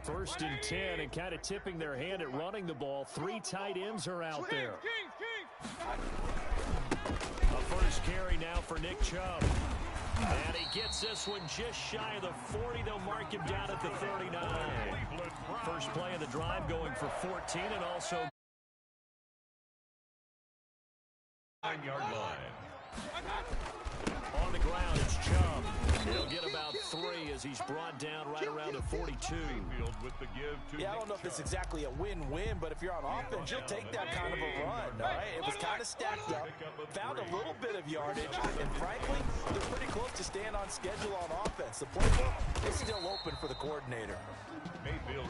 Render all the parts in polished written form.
First and 10, and kind of tipping their hand at running the ball. 3 tight ends are out there. A first carry now for Nick Chubb. And he gets this one just shy of the 40. They'll mark him down at the 39. First play of the drive going for 14 and also 9-yard line. On the ground, it's Chubb. He'll get about 3 as he's brought down right around the 42. Yeah, I don't know if it's exactly a win-win, but if you're on offense, you'll take that kind of a run, all right? It was kind of stacked up, found a little bit of yardage, and frankly, they're pretty close to staying on schedule on offense. The playbook is still open for the coordinator.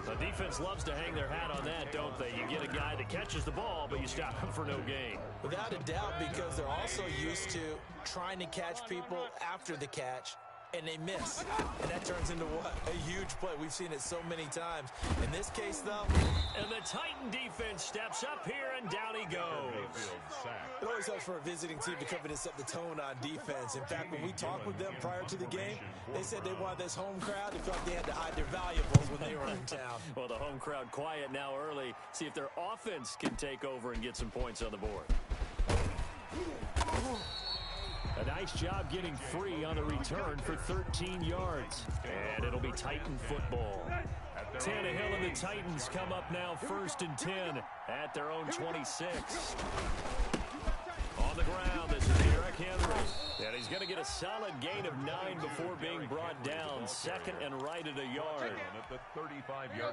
The defense loves to hang their hat on that, don't they? You get a guy that catches the ball, but you stop him for no gain. Without a doubt, because they're also used to trying to catch people after the catch, and they miss. And that turns into what? A huge play. We've seen it so many times. In this case, though. And the Titan defense steps up here, and down he goes. It always helps for a visiting team to come in and set the tone on defense. In fact, when we talked with them prior to the game, they said they wanted this home crowd. They felt they had to hide their valuables when they were in town. Well, the home crowd quiet now early. See if their offense can take over and get some points on the board. A nice job getting free on the return for 13 yards. And it'll be Titan football. Tannehill and the Titans come up now first and 10 at their own 26. On the ground, this is Derrick Henry. And he's going to get a solid gain of 9 before being brought down. Second and right at a yard.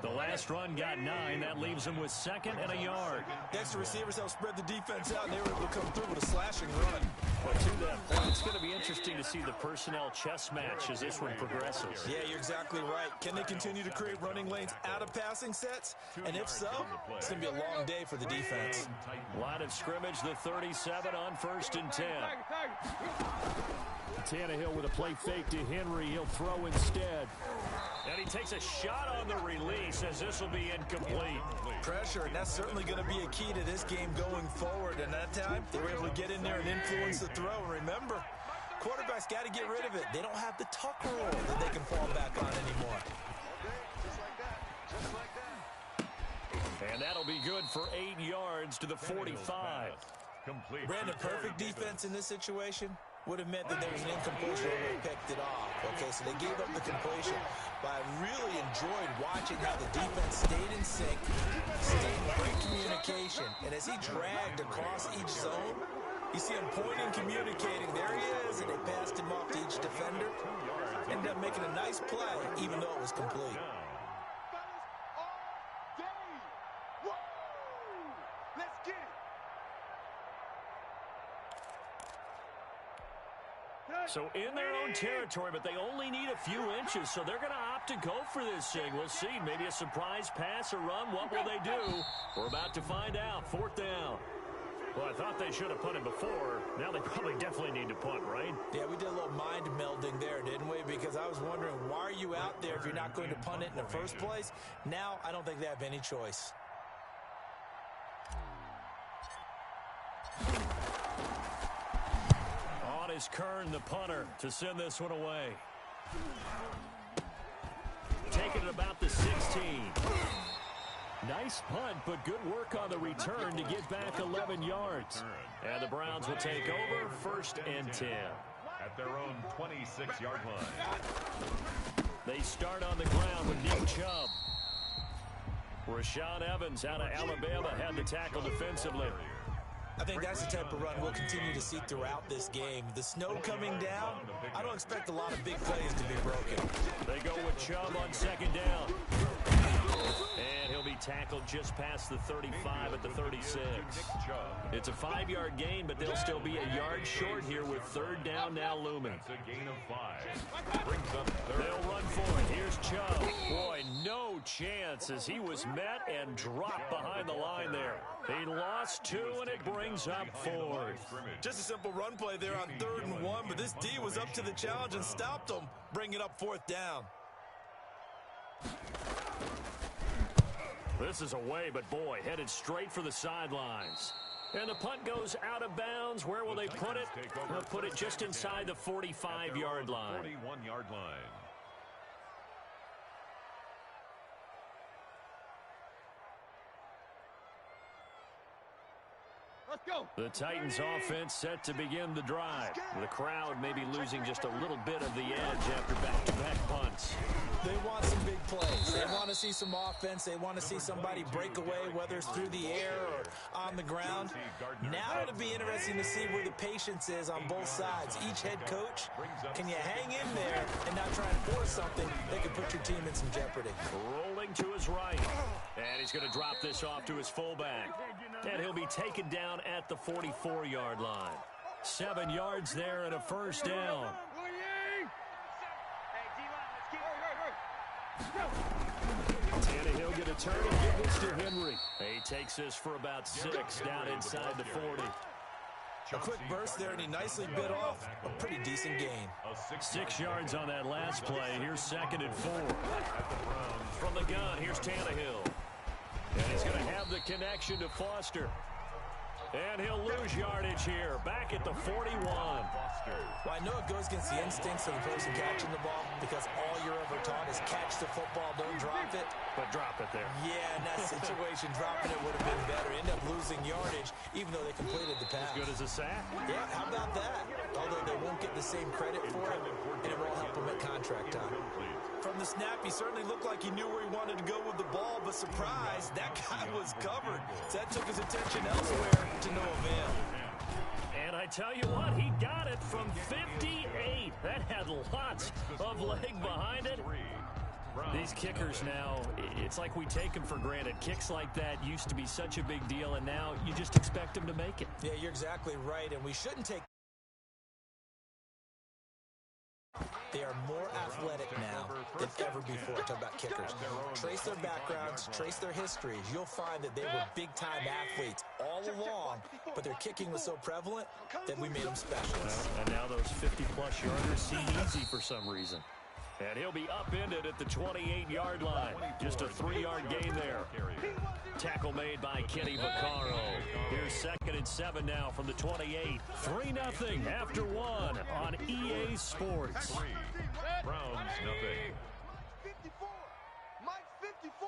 The last run got 9. That leaves him with second and a yard. Next, the receivers help spread the defense out, and they were able to come through with a slashing run. Well, to that point, it's going to be interesting to see the personnel chess match as this one progresses. Yeah, you're exactly right. Can they continue to create running lanes out of passing sets? And if so, it's going to be a long day for the defense. Line of scrimmage, the 37 on first and 10. Tannehill with a play fake to Henry. He'll throw instead. And he takes a shot on the release as this will be incomplete. Pressure, and that's certainly going to be a key to this game going forward. And that time, they were able to get in there and influence the throw. And remember, quarterbacks got to get rid of it. They don't have the tuck rule that they can fall back on anymore. And that'll be good for 8 yards to the 45. Brandon, perfect defense in this situation would have meant that there was an incompletion or they picked it off. Okay, so they gave up the completion. But I really enjoyed watching how the defense stayed in sync, stayed in great communication. And as he dragged across each zone, you see him pointing, communicating. There he is, and they passed him off to each defender. Ended up making a nice play, even though it was complete. So in their own territory, but they only need a few inches, so they're going to opt to go for this thing. We'll see. Maybe a surprise pass or run. What will they do? We're about to find out. 4th down. Well, I thought they should have punted before. Now they probably definitely need to punt, right? Yeah, we did a little mind melding there, didn't we? Because I was wondering, why are you out there if you're not going to punt it in the first place? Now, I don't think they have any choice. On is Kern, the punter, to send this one away. Taking it about the 16. Nice punt, but good work on the return to get back 11 yards. And the Browns will take over 1st and 10. At their own 26-yard line. They start on the ground with Nick Chubb. Rashaan Evans out of Alabama had the tackle defensively. I think that's the type of run we'll continue to see throughout this game. The snow coming down, I don't expect a lot of big plays to be broken. They go with Chubb on 2nd down. And he'll be tackled just past the 35 at the 36. It's a 5-yard gain, but they'll still be a yard short here with 3rd down now looming. It's a gain of 5. Brings up 3rd. They'll run for it. Here's Chubb. Boy, no chance as he was met and dropped behind the line there. He lost 2, and it brings up 4th. Just a simple run play there on 3rd and 1, but this D was up to the challenge and stopped him, bringing up 4th down. This is away, but boy, headed straight for the sidelines. And the punt goes out of bounds. Where will they put it? They'll put it just inside the 45-yard line. 41-yard line. The Titans offense set to begin the drive. The crowd may be losing just a little bit of the edge after back-to-back punts. They want some big plays. They want to see some offense. They want to see somebody break away, whether it's through the air or on the ground. Now it'll be interesting to see where the patience is on both sides. Each head coach, can you hang in there and not try and force something that could put your team in some jeopardy? Rolling to his right. And he's going to drop this off to his fullback. And he'll be taken down at the 44-yard line. 7 yards there and a first down. Tannehill going to turn and give this to Henry. He takes this for about 6 down inside the 40. A quick burst there, and he nicely bit off a pretty decent gain. 6 yards on that last play. Here's 2nd and 4. From the gun, here's Tannehill. And he's going to have the connection to Foster. And he'll lose yardage here. Back at the 41. Well, I know it goes against the instincts of the person catching the ball because all you're ever taught is catch the football, don't drop it. But drop it there. Yeah, in that situation, dropping it would have been better. End up losing yardage, even though they completed the pass. As good as a sack? Yeah, how about that? Although they won't get the same credit for it, and it won't help them at contract time. From the snap, he certainly looked like he knew where he wanted to go with the ball, but surprise, that guy was covered. So that took his attention elsewhere to no avail. And I tell you what, he got it from 58. That had lots of leg behind it. These kickers now, it's like we take them for granted. Kicks like that used to be such a big deal, and now you just expect them to make it. Yeah, you're exactly right, and we shouldn't take... They are more athletic now than ever before. Talk about kickers. Trace their backgrounds, trace their histories. You'll find that they were big-time athletes all along, but their kicking was so prevalent that we made them specialists. And now those 50-plus yarders seem easy for some reason. And he'll be upended at the 28-yard line. Just a 3-yard gain there. Tackle made by Kenny Vaccaro. Here's 2nd and 7 now from the 28. 3-0 after 1 on EA Sports. Browns nothing. 54. Mike 54.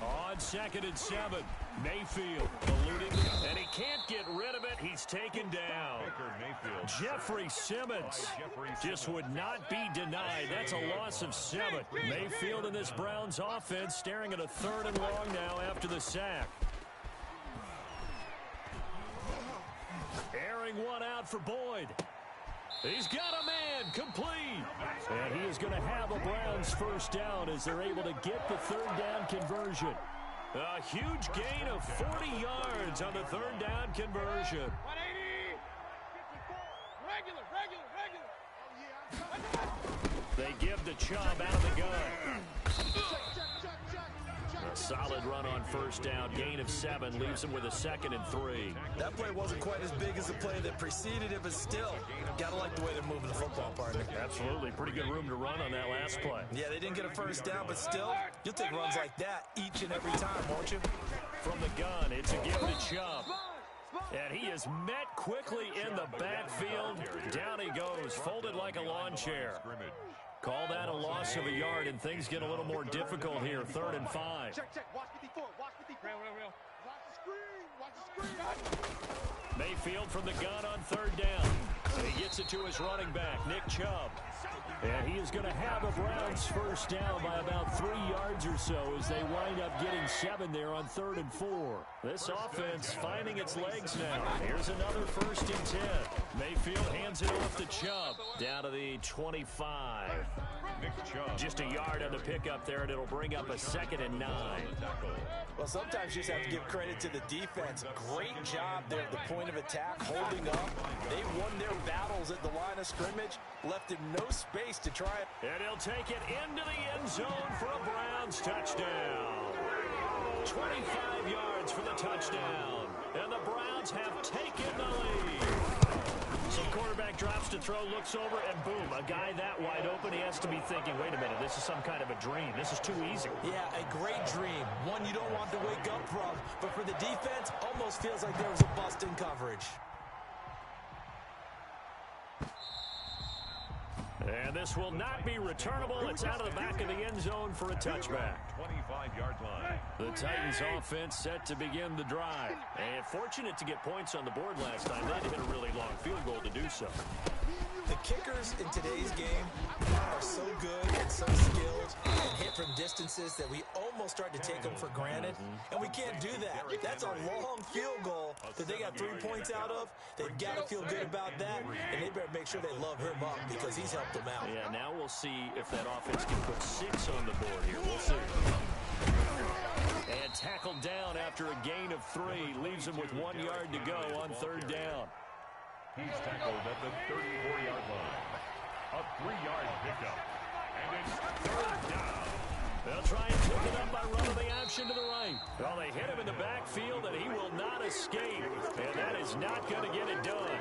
On 2nd and 7, Mayfield eluding, and he can't get rid of it. He's taken down. Jeffrey Simmons just would not be denied. That's a loss of 7. Mayfield in this Browns offense staring at a 3rd and long now after the sack. Airing one out for Boyd. He's got a man, complete. And he is going to have a Browns first down as they're able to get the 3rd down conversion. A huge gain of 40 yards on the 3rd down conversion. 180. 54. Regular. They give the Chubb out of the gun. A solid run on first down. Gain of 7 leaves him with a 2nd and 3. That play wasn't quite as big as the play that preceded it, but still, gotta like the way they're moving the football, partner. Absolutely. Pretty good room to run on that last play. Yeah, they didn't get a first down, but still, you'll take runs like that each and every time, won't you? From the gun, it's a give to Chubb. And he is met quickly in the backfield. Down he goes, folded like a lawn chair. Call that a loss of a yard, and things get a little more difficult here. 3rd and 5. Check. Watch 54. Watch 54. Watch the screen. Mayfield from the gun on 3rd down. And he gets it to his running back, Nick Chubb. And he is going to have a Browns first down by about 3 yards or so as they wind up getting 7 there on 3rd and 4. This offense finding its legs now. Here's another 1st and 10. Mayfield hands it off to Chubb. Down to the 25. Just a yard on the pickup there, and it'll bring up a 2nd and 9. Well, sometimes you just have to give credit to the defense. Great job there at the point of attack, holding up. They won their battles at the line of scrimmage, left him no space to try it. And he'll take it into the end zone for a Browns touchdown. 25 yards for the touchdown. And the Browns have taken the lead. So quarterback drops to throw, looks over, and boom, a guy that wide open, he has to be thinking, wait a minute, this is some kind of a dream. This is too easy. Yeah, a great dream. One you don't want to wake up from. But for the defense, almost feels like there was a bust in coverage. And this will not be returnable. It's out of the back of the end zone for a touchback. 25-yard line. The Titans offense set to begin the drive. And fortunate to get points on the board last time. They had to hit a really long field goal to do so. The kickers in today's game are so good and so skilled and hit from distances that we almost start to take them for granted. And we can't do that. That's a long field goal that they got 3 points out of. They've got to feel good about that, and they better make sure they love him up because he's helped them out. Yeah, now we'll see if that offense can put 6 on the board here. We'll see. And tackled down after a gain of 3. Leaves him with 1 yard to go on 3rd down. He's tackled at the 34-yard line. A 3-yard pickup. And it's 3rd down. They'll try and pick it up by running the option to the right. Well, they hit him in the backfield, and he will not escape. And that is not going to get it done.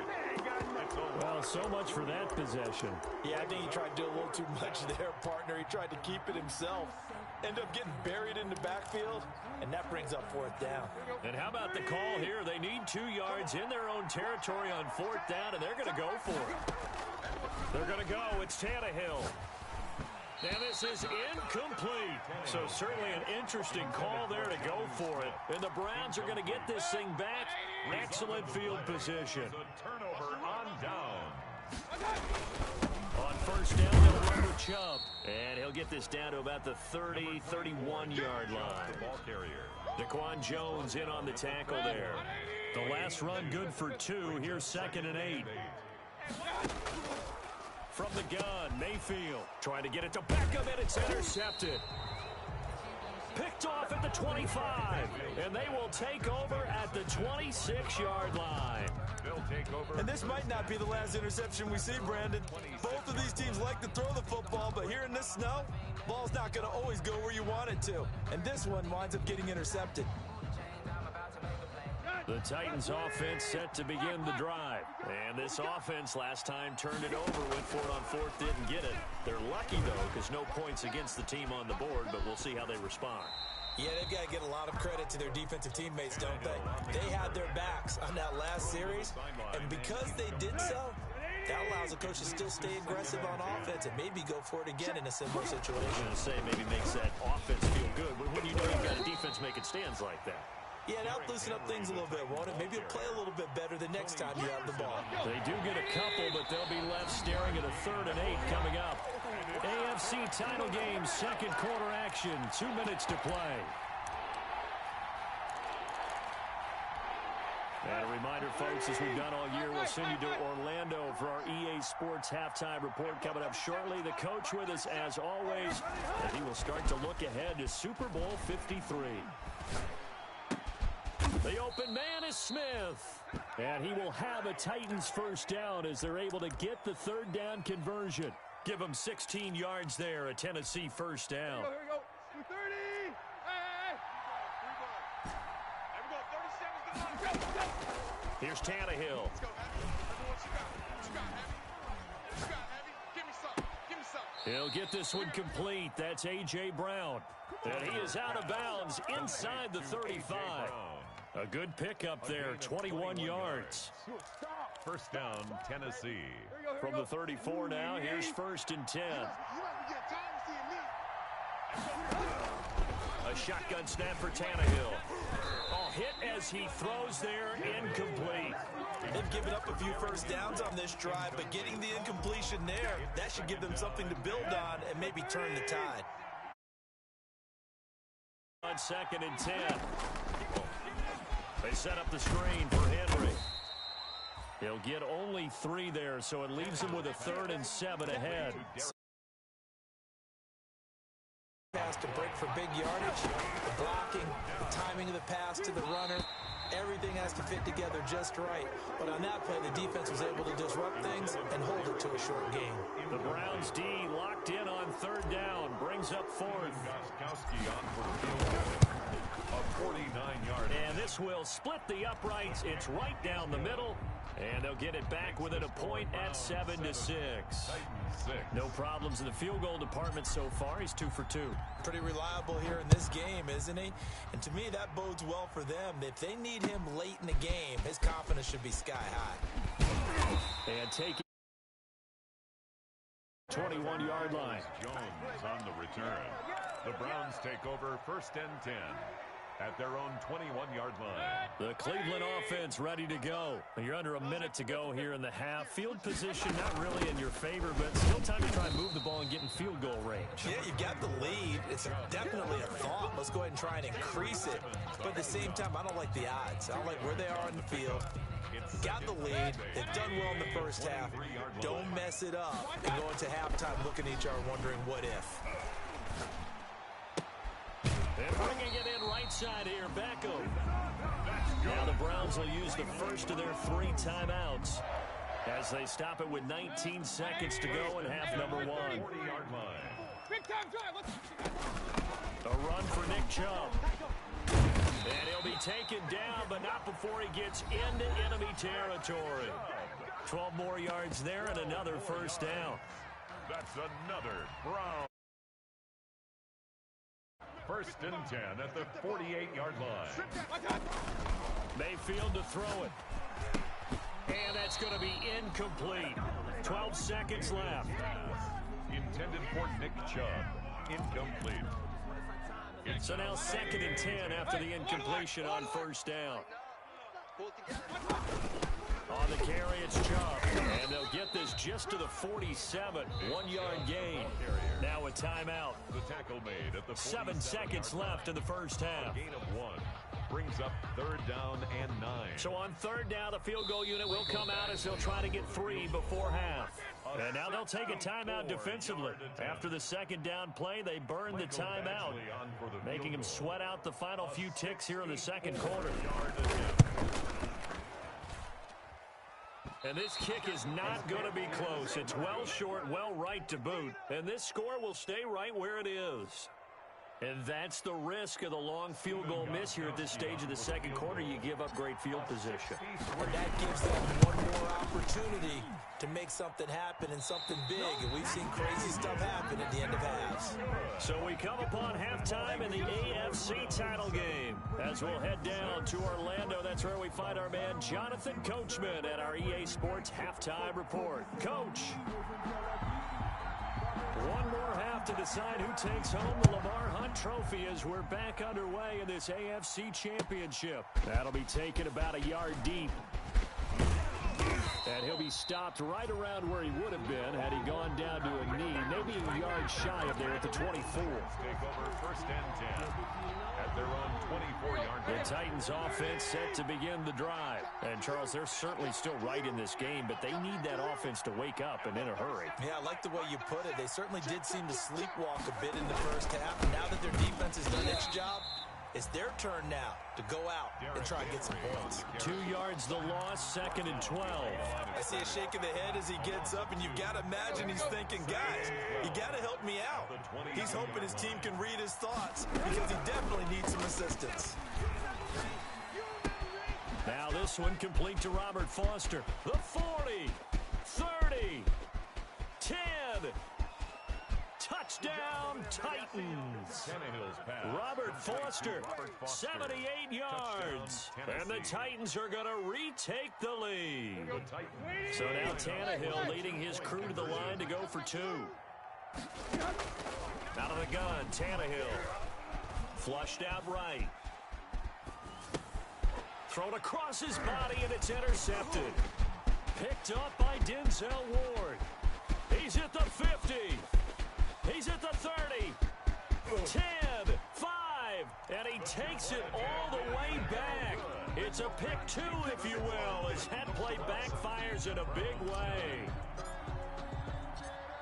Well, so much for that possession. Yeah, I think he tried to do a little too much there, partner. He tried to keep it himself. End up getting buried in the backfield, and that brings up 4th down. And how about the call here? They need 2 yards in their own territory on 4th down, and they're going to go for it. They're going to go. It's Tannehill. And this is incomplete. So certainly an interesting call there to go for it. And the Browns are going to get this thing back. Excellent field position. A turnover on down. On 1st down, they'll run with Chubb. And he'll get this down to about the 30, 31-yard line. Ball carrier. Daquan Jones in on the tackle there. The last run good for 2. Here's 2nd and 8. From the gun, Mayfield trying to get it to Beckham, and it's intercepted. Picked off at the 25, and they will take over at the 26-yard line. They'll take over. And this might not be the last interception we see, Brandon. Both of these teams like to throw the football, but here in this snow, ball's not going to always go where you want it to. And this one winds up getting intercepted. The Titans offense set to begin the drive. And this offense last time turned it over, went for it on 4th, didn't get it. They're lucky, though, because no points against the team on the board, but we'll see how they respond. Yeah, they've got to get a lot of credit to their defensive teammates, don't they? They had their backs on that last series, and because they did so, that allows the coach to still stay aggressive on offense and maybe go for it again in a similar situation. I was going to say maybe makes that offense feel good, but when you know you've got a defense making stands like that. Yeah, that'll loosen up things a little bit, won't it? Maybe you'll play a little bit better the next time you have the ball. They do get a couple, but they'll be left staring at a 3rd and 8 coming up. AFC title game, 2nd quarter action, 2 minutes to play. And a reminder, folks, as we've done all year, we'll send you to Orlando for our EA Sports halftime report coming up shortly. The coach with us, as always, and he will start to look ahead to Super Bowl 53. The open man is Smith. And he will have a Titans 1st down as they're able to get the 3rd down conversion. Give them 16 yards there, a Tennessee 1st down. Here we go. 230. Hey. Here we go. 37's the line. Go. Here's Tannehill. Let's go, Heavy. What you got? What you got, Heavy? What you got, Heavy? Give me some. Give me some. He'll get this one complete. That's A.J. Brown. And he is out of bounds inside the 35. A good pickup there, 21 yards. 1st down, Tennessee. From the 34 now, here's 1st and 10. A shotgun snap for Tannehill. Oh, hit as he throws there, incomplete. They've given up a few 1st downs on this drive, but getting the incompletion there, that should give them something to build on and maybe turn the tide. On 2nd and 10. They set up the screen for Henry. He'll get only 3 there, so it leaves him with a 3rd and 7 ahead. Pass to break for big yardage, the blocking, the timing of the pass to the runner, everything has to fit together just right. But on that play, the defense was able to disrupt things and hold it to a short game. The Browns D locked in on 3rd down, brings up 4th. Gostkowski on for the field goal. A 49-yard. And this will split the uprights. It's right down the middle. And they'll get it back within a point at 7-6. No problems in the field goal department so far. He's 2 for 2. Pretty reliable here in this game, isn't he? And to me, that bodes well for them. If they need him late in the game, his confidence should be sky high. And taking 21-yard line. Jones on the return. The Browns take over 1st and 10 at their own 21-yard line. The Cleveland offense ready to go. You're under a minute to go here in the half. Field position not really in your favor, but still time to try and move the ball and get in field goal range. Yeah, you got the lead. It's definitely a thought. Let's go ahead and try and increase it. But at the same time, I don't like the odds. I don't like where they are on the field. Got the lead. They've done well in the first half. Don't mess it up and go into halftime looking at each other wondering what if. And bringing it in right side here, Beckham. Now the Browns will use the first of their 3 timeouts as they stop it with 19 seconds to go in half number 1. Big time drive. A run for Nick Chubb. And he'll be taken down, but not before he gets into enemy territory. 12 more yards there and another first down. That's another Brown. 1st and 10 at the 48-yard line. Mayfield to throw it. And that's going to be incomplete. 12 seconds left. Intended for Nick Chubb. Incomplete. So now 2nd and 10 after the incompletion on first down. On the carry, it's Chubb. And they'll get this just to the 47. 1-yard gain. Now a timeout. The tackle made at the 7 seconds left in the first half. Gain of 1. Brings up 3rd down and 9. So on 3rd down, the field goal unit will come out as they'll try to get 3 before half. And now they'll take a timeout defensively. After the 2nd down play, they burn the timeout, making them sweat out the final few ticks here in the 2nd quarter. And this kick is not going to be close. It's well short, well right to boot. And this score will stay right where it is. And that's the risk of the long field goal miss here at this stage of the 2nd quarter. You give up great field position. And that gives them one more opportunity to make something happen and something big. And we've seen crazy stuff happen at the end of halves. So we come upon halftime in the AFC title game. As we'll head down to Orlando, that's where we find our man Jonathan Coachman at our EA Sports Halftime Report. Coach. One more half to decide who takes home the Lamar Hunt Trophy as we're back underway in this AFC Championship. That'll be taken about a yard deep. And he'll be stopped right around where he would have been had he gone down to a knee, maybe a yard shy of there at the 24. Take over 1st and 10 at their own 24-yard line. The Titans offense set to begin the drive. And, Charles, they're certainly still right in this game, but they need that offense to wake up and in a hurry. Yeah, I like the way you put it. They certainly did seem to sleepwalk a bit in the first half. And now that their defense has done its job, it's their turn now to go out and try and get some points. 2 yards the loss, 2nd and 12. I see a shake of the head as he gets up, and you've got to imagine he's thinking, guys, you got to help me out. He's hoping his team can read his thoughts because he definitely needs some assistance. Now this one complete to Robert Foster. The 40, 30, 10. Touchdown, Titans. Robert Foster, 78 yards. And the Titans are going to retake the lead. So now Tannehill leading his crew to the line to go for 2. Out of the gun, Tannehill. Flushed out right. Thrown across his body, and it's intercepted. Picked up by Denzel Ward. He's at the 50. He's at the 30, 10, 5, and he takes it all the way back. It's a pick 2, if you will, as that play backfires in a big way.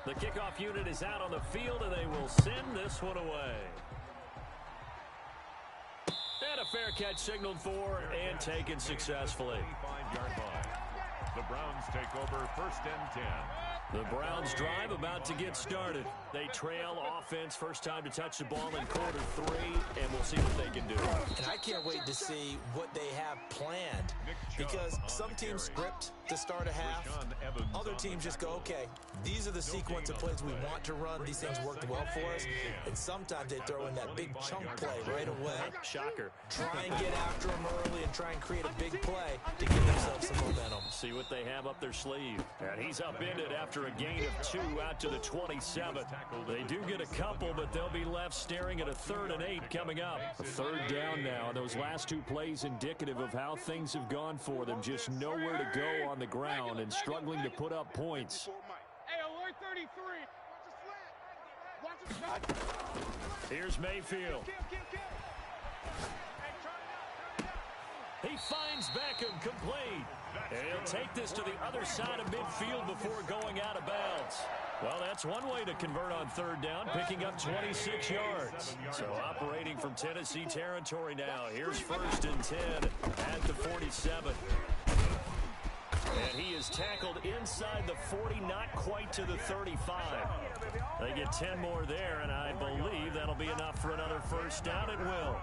The kickoff unit is out on the field, and they will send this one away. And a fair catch signaled for and taken successfully. 25-yard line. The Browns take over 1st and 10. The Browns drive about to get started. They trail offense, first time to touch the ball in quarter 3, and we'll see what they can do. And I can't wait to see what they have planned, because some teams script to start a half. Other teams just go, okay, these are the sequence of plays we want to run. These things worked well for us. And sometimes they throw in that big chunk play right away. Shocker. Try and get after them early and try and create a big play to give themselves some momentum. See what they have up their sleeve. And he's upended after a gain of 2 out to the 27. They do get a couple, but they'll be left staring at a 3rd and 8 coming up. A 3rd down now. Those last 2 plays indicative of how things have gone for them. Just nowhere to go on the ground and struggling to put up points. Hey, alert 33. Watch the shot. Here's Mayfield. He finds Beckham complete. And he'll take this to the other side of midfield before going out of bounds. Well, that's one way to convert on 3rd down, picking up 26 yards. So operating from Tennessee territory now. Here's 1st and 10 at the 47. And he is tackled inside the 40, not quite to the 35. They get 10 more there, and I believe that'll be enough for another 1st down. It will.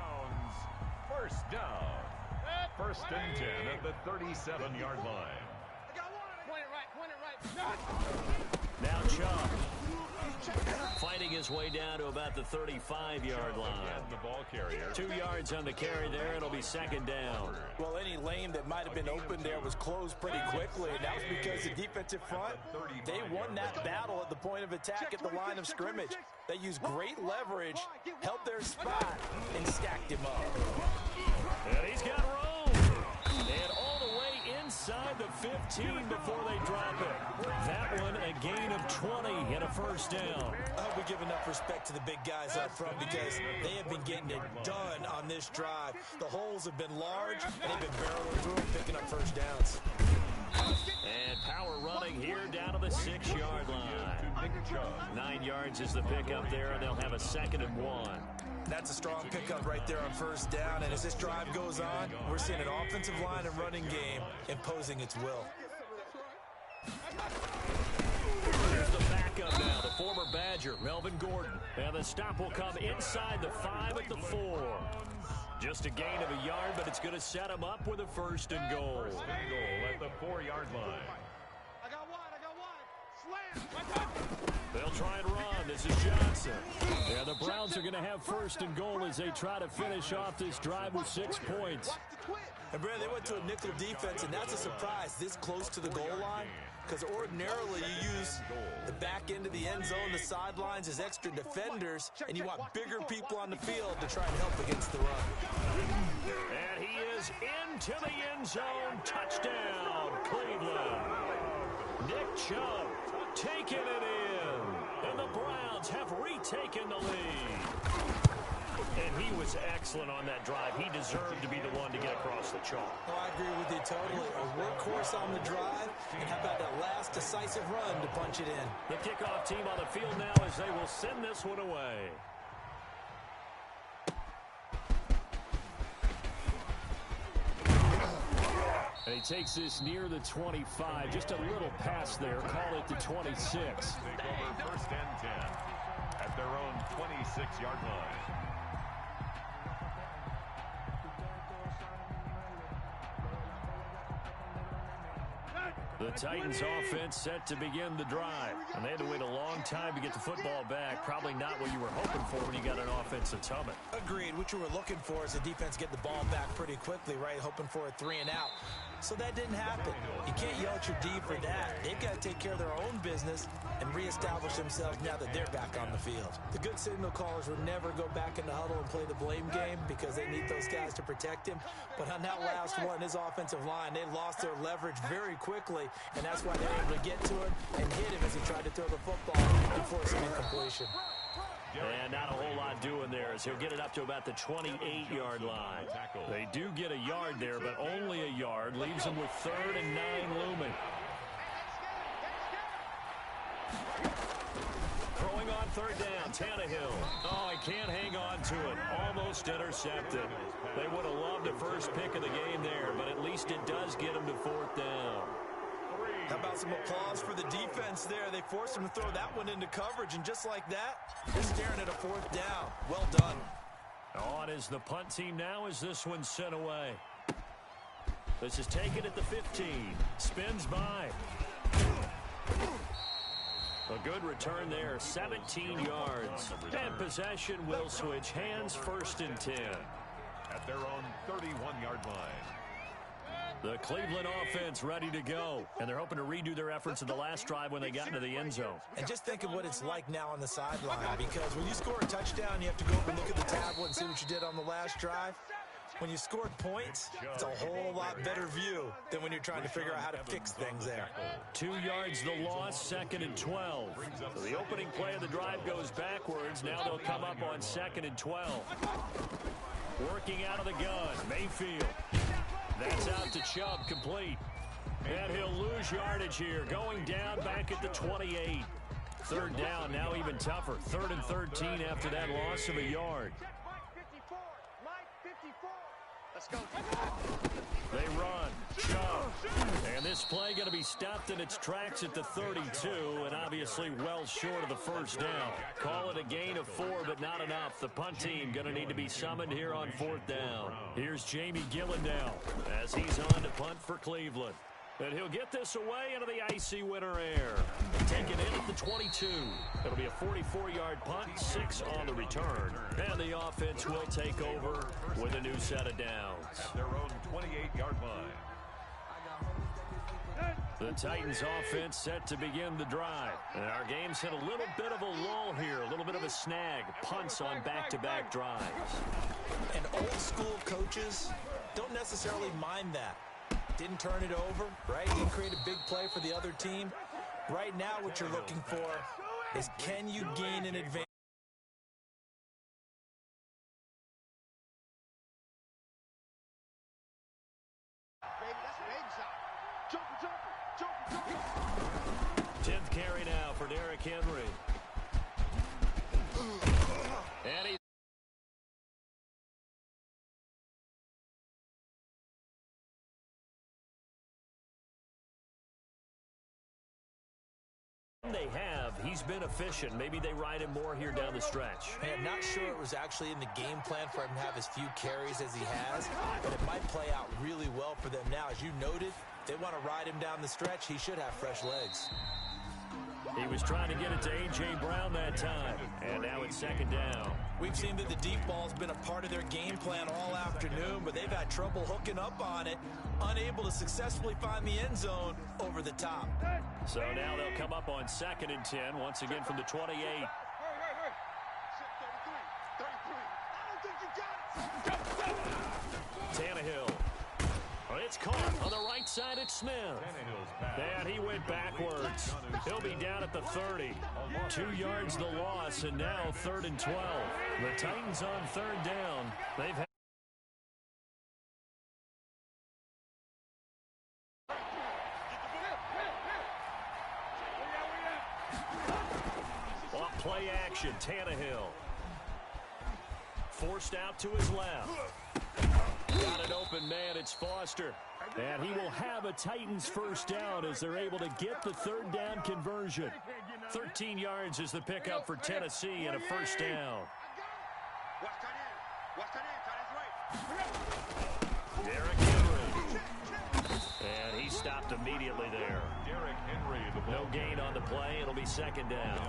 1st down. 1st and 10 at the 37-yard line. Point it right. Now Chubb fighting his way down to about the 35-yard line. The ball carrier. 2 yards on the carry there. It'll be 2nd down. Well, any lane that might have been open there was closed pretty quickly, and that was because the defensive front, they won that battle at the point of attack at the line of scrimmage. They used great leverage, held their spot, and stacked him up. And he's got room. And all the way inside the 15 before they drop it. That one a gain of 20 and a 1st down. I hope we give enough respect to the big guys up front because they have been getting it done on this drive. The holes have been large, and they've been barreling through and picking up 1st downs. And power running here down to the 6-yard line. 9 yards is the pickup there, and they'll have a 2nd and 1. That's a strong pickup right there on 1st down, and as this drive goes on, we're seeing an offensive line and running game imposing its will. Here's the backup now, the former Badger, Melvin Gordon. And the stop will come inside the 5 at the 4. Just a gain of a yard, but it's going to set him up with a 1st and goal. At the 4-yard line. I got wide. Slam. They'll try and run. This is Johnson. Yeah, the Browns are going to have 1st and goal as they try to finish off this drive with 6 points. And Brad, they went to a nickel defense, and that's a surprise this close to the goal line. Because ordinarily you use the back end of the end zone, the sidelines as extra defenders, and you want bigger people on the field to try and help against the run. And he is into the end zone. Touchdown, Cleveland. Nick Chubb taking it in. And the Browns have retaken the lead. And he was excellent on that drive. He deserved to be the one to get across the chalk. Oh, I agree with you totally. A workhorse on the drive, and how about that last decisive run to punch it in? The kickoff team on the field now as they will send this one away. And he takes this near the 25. Just a little pass there. Call it the 26. Take over 1st and 10 at their own 26-yard line. The Titans offense set to begin the drive. And they had to wait a long time to get the football back. Probably not what you were hoping for when you got an offensive tummit. Agreed. What you were looking for is the defense get the ball back pretty quickly, right? Hoping for a 3 and out. So that didn't happen. You can't yell at your D for that. They've got to take care of their own business and reestablish themselves now that they're back on the field. The good signal callers would never go back in the huddle and play the blame game because they need those guys to protect him. But on that last one, his offensive line, they lost their leverage very quickly, and that's why they're able to get to him and hit him as he tried to throw the football and force an incompletion. And not a whole lot doing there as he'll get it up to about the 28-yard line. They do get a yard there, but only a yard. Leaves them with 3rd and 9 looming. Throwing on 3rd down, Tannehill. Oh, he can't hang on to it. Almost intercepted. They would have loved a first pick of the game there, but at least it does get them to 4th down. How about some applause for the defense there? They forced him to throw that one into coverage, and just like that, they're staring at a 4th down. Well done. On is the punt team now as this one's sent away. This is taken at the 15. Spins by. A good return there, 17 yards. And possession will switch hands, 1st and 10. At their own 31-yard line. The Cleveland offense ready to go. And they're hoping to redo their efforts in the last drive when they got into the end zone. And just think of what it's like now on the sideline, because when you score a touchdown, you have to go over and look at the tablet and see what you did on the last drive. When you scored points, it's a whole lot better view than when you're trying to figure out how to fix things there. 2 yards the loss, 2nd and 12. So the opening play of the drive goes backwards. Now they'll come up on 2nd and 12. Working out of the gun, Mayfield. That's out to Chubb, complete. And he'll lose yardage here, going down back at the 28. 3rd down, now even tougher. 3rd and 13 after that loss of a yard. They run. Chubb. And this play going to be stopped in its tracks at the 32, and obviously well short of the 1st down. Call it a gain of 4, but not enough. The punt team going to need to be summoned here on 4th down. Here's Jamie Gillen now as he's on to punt for Cleveland. And he'll get this away into the icy winter air. Taken in at the 22. It'll be a 44-yard punt, 6 on the return. And the offense will take over with a new set of downs. At their own 28-yard line. The Titans offense set to begin the drive. And our game's hit a little bit of a lull here, a little bit of a snag. Punts on back-to-back drives. And old-school coaches don't necessarily mind that. Didn't turn it over, right? Didn't create a big play for the other team. Right now what you're looking for is, can you gain an advantage? Tenth carry now for Derrick Henry. And he they have. He's been efficient. Maybe they ride him more here down the stretch. Hey, I'm not sure it was actually in the game plan for him to have as few carries as he has, but it might play out really well for them now. As you noted, if they want to ride him down the stretch, he should have fresh legs. He was trying to get it to A.J. Brown that time, and now it's 2nd down. We've seen that the deep ball's been a part of their game plan all afternoon, but they've had trouble hooking up on it, unable to successfully find the end zone over the top. So now they'll come up on 2nd and 10, once again from the 28. Tannehill. It's caught on the right side at Smith. And he went backwards. He'll be down at the 30. 2 yards the loss, and now 3rd and 12. The Titans on 3rd down. They've had play action. Tannehill. Forced out to his left. Got an open man. It's Foster. And he will have a Titans 1st down as they're able to get the 3rd down conversion. 13 yards is the pickup for Tennessee and a 1st down. Derrick Henry. And he stopped immediately there. Derrick Henry. No gain on the play. It'll be 2nd down.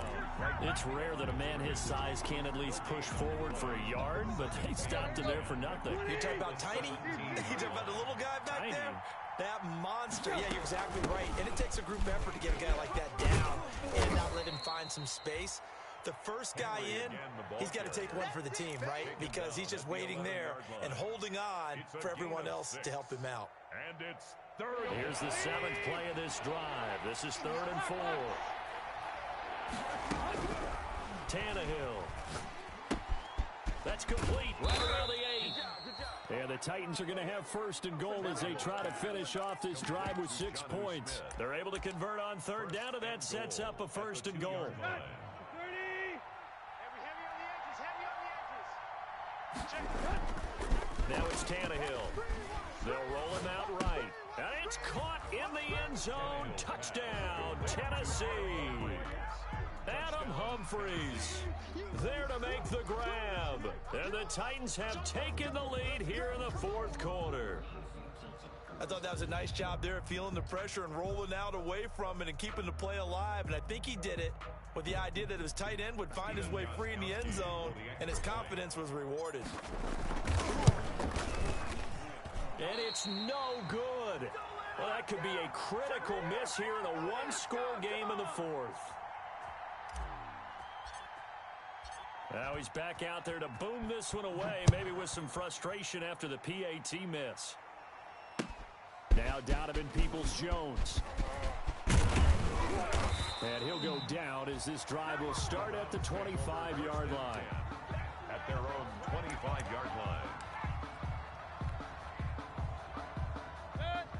It's rare that a man his size can at least push forward for a yard, but they stopped him there for nothing. You talking about tiny? You talking about the little guy back Tiny. there? That monster. Yeah, you're exactly right. And it takes a group effort to get a guy like that down and not let him find some space. The first guy in, he's got to take one for the team, right? Because he's just waiting there and holding on for everyone else to help him out. And it's 3rd. Here's the 7th play of this drive. This is 3rd and 4. Tannehill. That's complete. Right around the 8. And the Titans are going to have 1st and goal as they try to finish off this drive with 6 points. They're able to convert on 3rd down, and that sets up a 1st and goal. Now it's Tannehill. They'll roll him out right. And it's caught in the end zone. Touchdown, Tennessee. Adam Humphries there to make the grab. And the Titans have taken the lead here in the 4th quarter. I thought that was a nice job there of feeling the pressure and rolling out away from it and keeping the play alive. And I think he did it with the idea that his tight end would find his way free in the end zone, and his confidence was rewarded. And it's no good. Well, that could be a critical miss here in a one-score game in the fourth. Now he's back out there to boom this one away, maybe with some frustration after the PAT miss. Now Donovan Peoples-Jones. And he'll go down as this drive will start at the 25-yard line. At their own 25-yard line.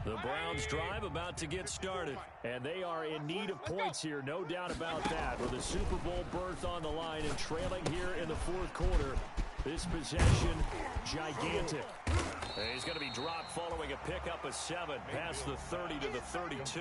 The Browns drive about to get started, and they are in need of points here, no doubt about that. With a Super Bowl berth on the line and trailing here in the fourth quarter, this possession gigantic. He's going to be dropped following a pickup of 7 past the 30 to the 32.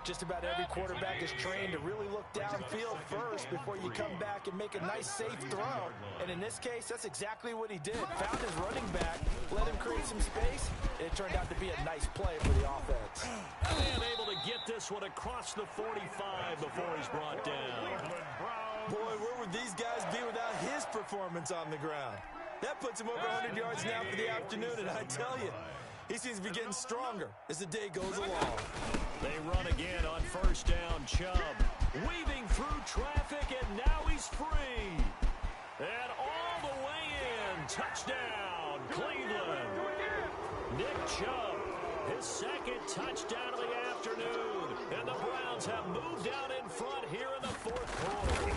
Just about every quarterback is trained to really look downfield first before you come back and make a nice, safe throw. And in this case, that's exactly what he did. Found his running back, let him create some space, and it turned out to be a nice play for the offense. And able to get this one across the 45 before he's brought down. Boy, where would these guys be without his performance on the ground? That puts him over 100 yards now for the afternoon, and I tell you, he seems to be getting stronger as the day goes along. They run again on first down. Chubb weaving through traffic, and now he's free. And all the way in. Touchdown, Cleveland. Nick Chubb, his second touchdown of the afternoon. And the Browns have moved out in front here in the fourth quarter.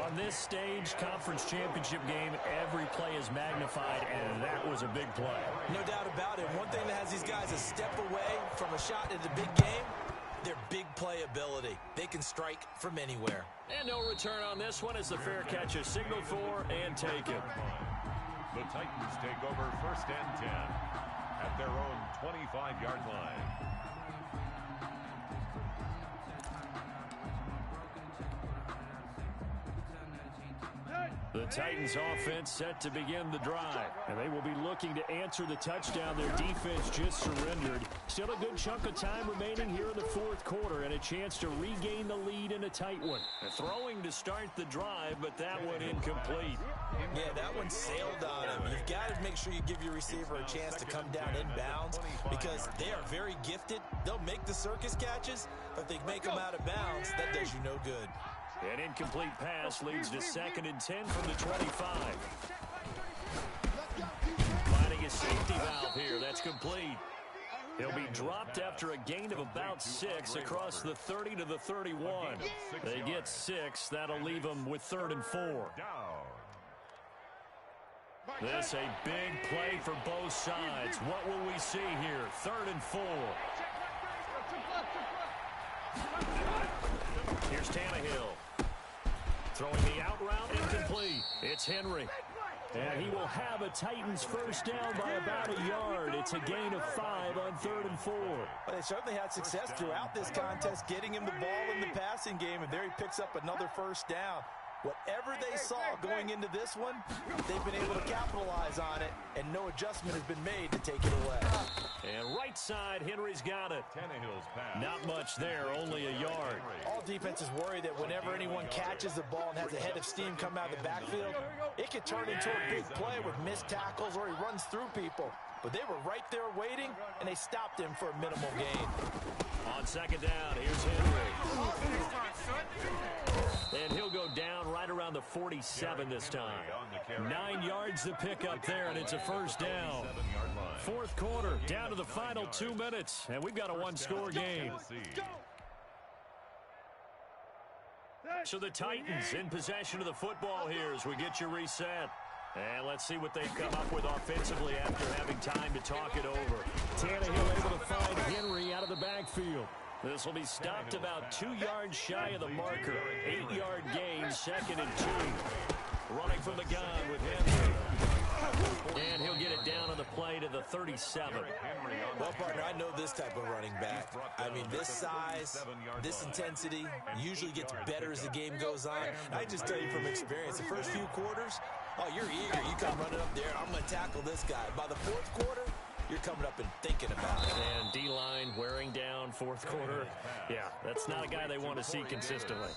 On this stage, conference championship game, every play is magnified, and that was a big play. No doubt about it. One thing that has these guys a step away from a shot at the big game, their big play ability. They can strike from anywhere. And no return on this one as the fair catch is signaled for and taken. The Titans take over first and 10 at their own 25-yard line. The Titans offense set to begin the drive, and they will be looking to answer the touchdown their defense just surrendered. Still a good chunk of time remaining here in the fourth quarter and a chance to regain the lead in a tight one. Throwing to start the drive, but that one incomplete. Yeah, that one sailed on him. You've got to make sure you give your receiver a chance to come down inbounds because they are very gifted. They'll make the circus catches, but if they make them out of bounds, that does you no good. An incomplete pass leads to 2nd and 10 from the 25. Finding a safety valve here. That's complete. He'll be dropped after a gain of about 6 across the 30 to the 31. They get 6. That'll leave them with 3rd and 4. This a big play for both sides. What will we see here? 3rd and 4. Here's Tannehill. Throwing the out route, incomplete. It's Henry. And he will have a Titans first down by about a yard. It's a gain of 5 on 3rd and 4. Well, they certainly had success throughout this contest, getting him the ball in the passing game, and there he picks up another first down. Whatever they saw going into this one, they've been able to capitalize on it, and no adjustment has been made to take it away. And right side, Henry's got it. Tannehill's pass. Not much there, only a yard. All defenses worry that whenever anyone catches the ball and has a head of steam come out of the backfield, it could turn into a big play with missed tackles or he runs through people. But they were right there waiting, and they stopped him for a minimal gain. On 2nd down, here's Henry. And he'll go down right around the 47 this time. 9 yards to pick up there, and it's a first down. Fourth quarter, down to the final 2 minutes, and we've got a one-score game. So the Titans in possession of the football here as we get you reset. And let's see what they've come up with offensively after having time to talk it over. Tannehill able to find Henry out of the backfield. This will be stopped about 2 yards shy of the marker. 8-yard gain, 2nd and 2. Running from the gun with Henry. And he'll get it down on the play to the 37. Well, partner, I know this type of running back. I mean, this size, this intensity usually gets better as the game goes on. I just tell you from experience, the first few quarters, oh, you're eager. You come running up there, I'm going to tackle this guy. By the fourth quarter, you're coming up and thinking about it. And D-line wearing down fourth quarter. Yeah, that's not a guy they want to see consistently.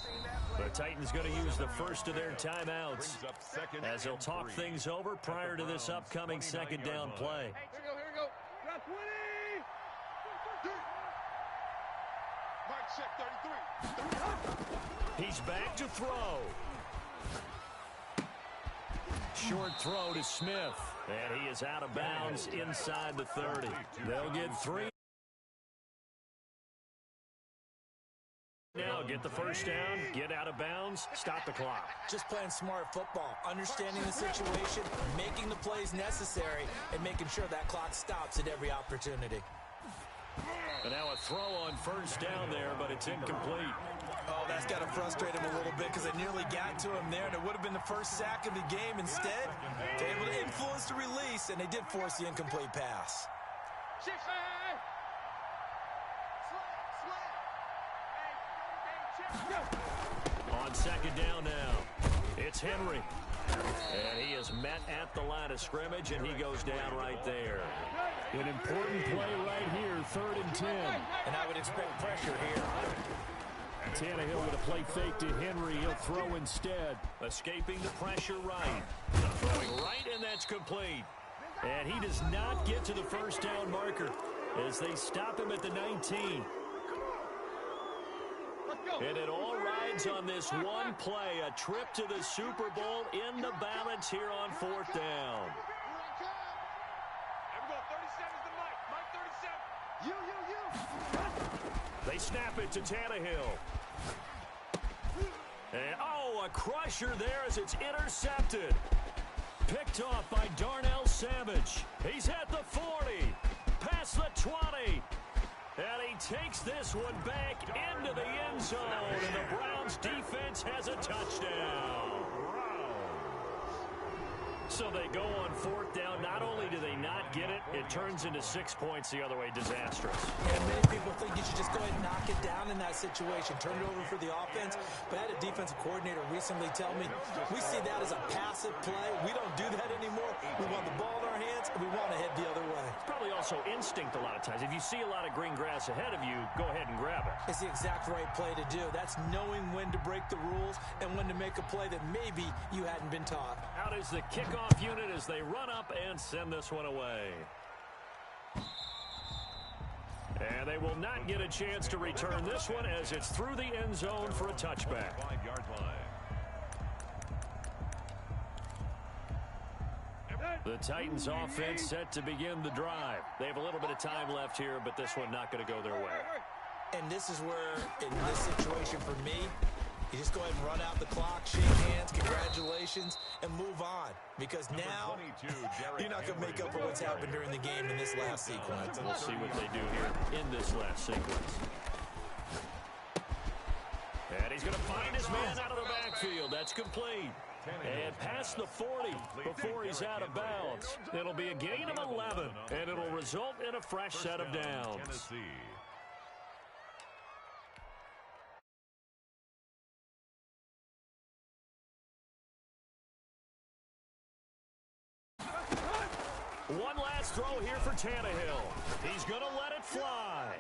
The Titans going to use the first of their timeouts as they'll talk things over prior to this upcoming second down play. Here we go. Drop 20. Mike check 33. He's back to throw. Short throw to Smith. And he is out of bounds inside the 30. They'll get 3. Now get the first down, get out of bounds, stop the clock. Just playing smart football, understanding the situation, making the plays necessary, and making sure that clock stops at every opportunity. And now a throw on first down there, but it's incomplete. Oh, that's got to frustrate him a little bit because they nearly got to him there, and it would have been the first sack of the game. Instead, they're able to influence the release, and they did force the incomplete pass. On second down now, it's Henry. And he is met at the line of scrimmage, and he goes down right there. An important play right here, 3rd and 10. And I would expect pressure here. Tannehill with a play fake to Henry. He'll throw instead. Escaping the pressure right. Throwing right, and that's complete. And he does not get to the first down marker as they stop him at the 19. And it all rides on this one play, a trip to the Super Bowl in the balance here on 4th down. They snap it to Tannehill. And, oh, a crusher there as it's intercepted. Picked off by Darnell Savage. He's at the 40, past the 20. And he takes this one back into the end zone, and the Browns defense has a touchdown. So they go on 4th down. Not only do they not get it, it turns into 6 points the other way. Disastrous. Yeah, many people think you should just go ahead and knock it down in that situation, turn it over for the offense. But I had a defensive coordinator recently tell me, we see that as a passive play. We don't do that anymore. We want the ball in our hands, and we want to head the other way. It's probably also instinct a lot of times. If you see a lot of green grass ahead of you, go ahead and grab it. It's the exact right play to do. That's knowing when to break the rules and when to make a play that maybe you hadn't been taught. Out is the kickoff unit as they run up and send this one away. And they will not get a chance to return this one as it's through the end zone for a touchback. 5-yard line. The Titans offense set to begin the drive. They have a little bit of time left here, but this one not going to go their way. And this is where, in this situation for me, you just go ahead and run out the clock, shake hands, congratulations, and move on. Because now, you're not going to make up for what's happened during the game in this last sequence. We'll see what they do here in this last sequence. And he's going to find his man out of the backfield. That's complete. And past the 40 before he's out of bounds. It'll be a gain of 11, and it'll result in a fresh set of downs. One last throw here for Tannehill. He's going to let it fly.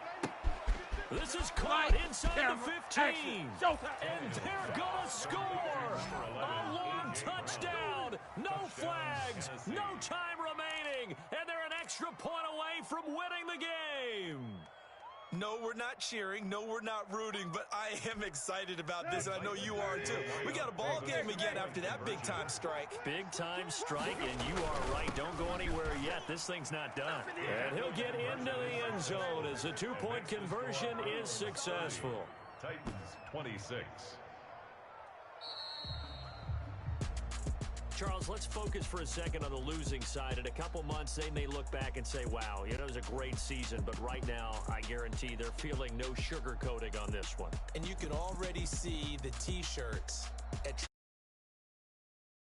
This is caught inside the 15. And they're going to score. A long touchdown. No flags. No time remaining. And they're an extra point away from winning the game. No, we're not cheering. No, we're not rooting. But I am excited about this, and I know you are too. We got a ball game again after that big-time strike. Big-time strike, and you are right. Don't go anywhere yet. This thing's not done. And he'll get into the end zone as the two-point conversion is successful. Titans 26. Charles, let's focus for a second on the losing side. In a couple months, they may look back and say, wow, it was a great season. But right now, I guarantee they're feeling no sugarcoating on this one. And you can already see the T-shirts